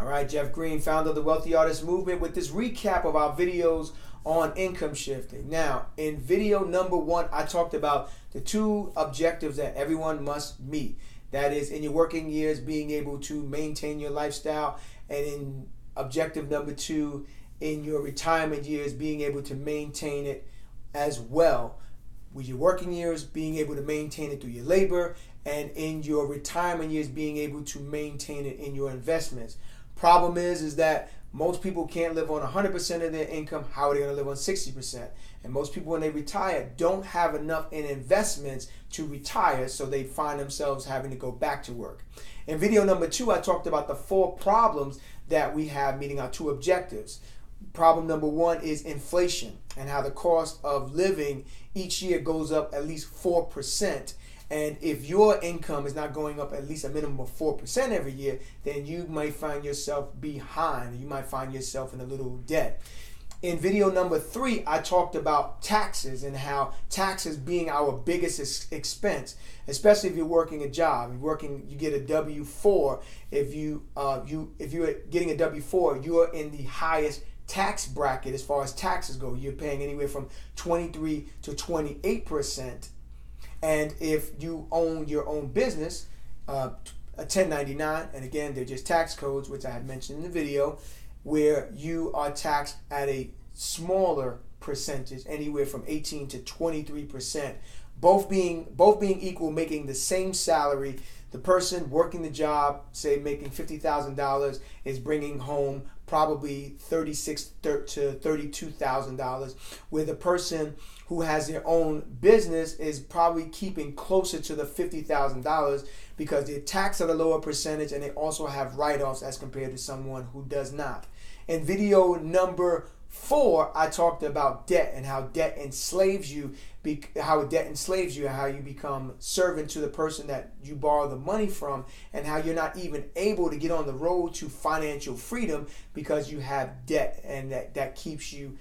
All right, Jeff Green, founder of the Wealthy Artist Movement, with this recap of our videos on income shifting. Now, in video number 1, I talked about the 2 objectives that everyone must meet. That is, in your working years, being able to maintain your lifestyle, and in objective number 2, in your retirement years, being able to maintain it as well. With your working years, being able to maintain it through your labor, and in your retirement years, being able to maintain it in your investments. Problem is that most people can't live on 100% of their income. How are they going to live on 60%? And most people, when they retire, don't have enough in investments to retire, so they find themselves having to go back to work. In video number 2, I talked about the 4 problems that we have meeting our 2 objectives. Problem number 1 is inflation, and how the cost of living each year goes up at least 4%. And if your income is not going up at least a minimum of 4% every year, then you might find yourself behind. You might find yourself in a little debt. In video number 3, I talked about taxes and how taxes being our biggest expense, especially if you're working a job. You get a W-4. If you're getting a W-4, you're in the highest tax bracket as far as taxes go. You're paying anywhere from 23 to 28%. And if you own your own business, a 1099, and again, they're just tax codes, which I had mentioned in the video, where you are taxed at a smaller percentage, anywhere from 18 to 23%, both being equal, making the same salary. The person working the job, say making $50,000, is bringing home probably $36,000 to $32,000, where the person who has their own business is probably keeping closer to the $50,000 because they're taxed at a lower percentage, and they also have write-offs as compared to someone who does not. In video number 4, I talked about debt and how debt enslaves you, and how you become servant to the person that you borrow the money from, and how you're not even able to get on the road to financial freedom because you have debt, and that keeps you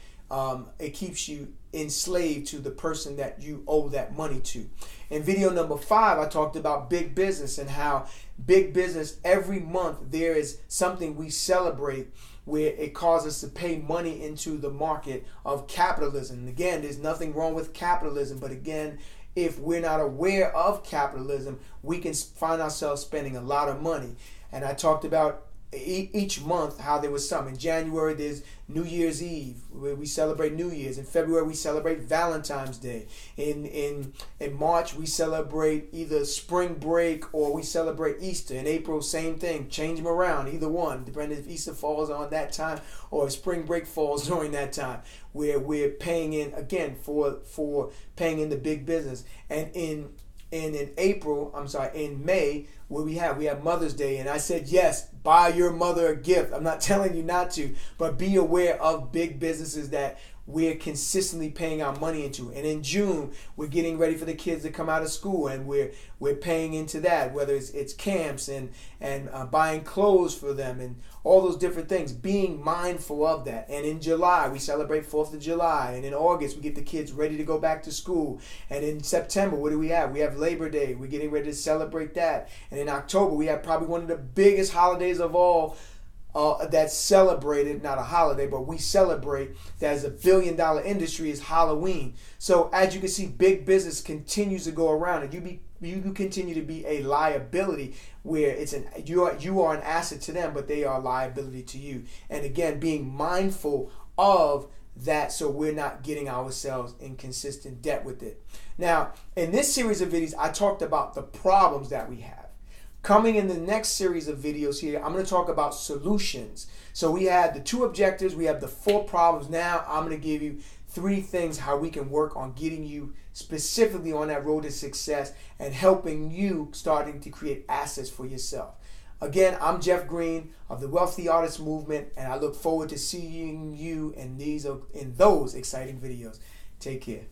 enslaved to the person that you owe that money to. In video number 5, I talked about big business and how big business, every month there is something we celebrate where it causes us to pay money into the market of capitalism. And again, there's nothing wrong with capitalism, but again, if we're not aware of capitalism, we can find ourselves spending a lot of money. And I talked about each month how there was some. In January, there's New Year's Eve, where we celebrate New Year's. In February, we celebrate Valentine's Day. In March, we celebrate either spring break or we celebrate Easter. In April, same thing. Change them around, either one, depending if Easter falls on that time or if spring break falls during that time, where we're paying in, again, for paying in the big business. And in May, where we have Mother's Day, and I said, yes, buy your mother a gift. I'm not telling you not to, but be aware of big businesses that we're consistently paying our money into. And in June, we're getting ready for the kids to come out of school, and we're paying into that, whether it's camps and buying clothes for them and all those different things, being mindful of that. And in July, we celebrate 4th of July. And in August, we get the kids ready to go back to school. And in September, what do we have? We have Labor Day. We're getting ready to celebrate that. And in October, we have probably one of the biggest holidays of all, that's celebrated, not a holiday, but we celebrate that as a billion-dollar industry, is Halloween. So as you can see, big business continues to go around, and you continue to be a liability, where you are an asset to them, but they are a liability to you. And again, being mindful of that, so we're not getting ourselves in consistent debt with it. Now, in this series of videos, I talked about the problems that we have. Coming in the next series of videos here, I'm going to talk about solutions. So we had the 2 objectives, we have the 4 problems. Now I'm going to give you 3 things how we can work on getting you specifically on that road to success and helping you starting to create assets for yourself. Again, I'm Jeff Green of the Wealthy Artist Movement, and I look forward to seeing you in those exciting videos. Take care.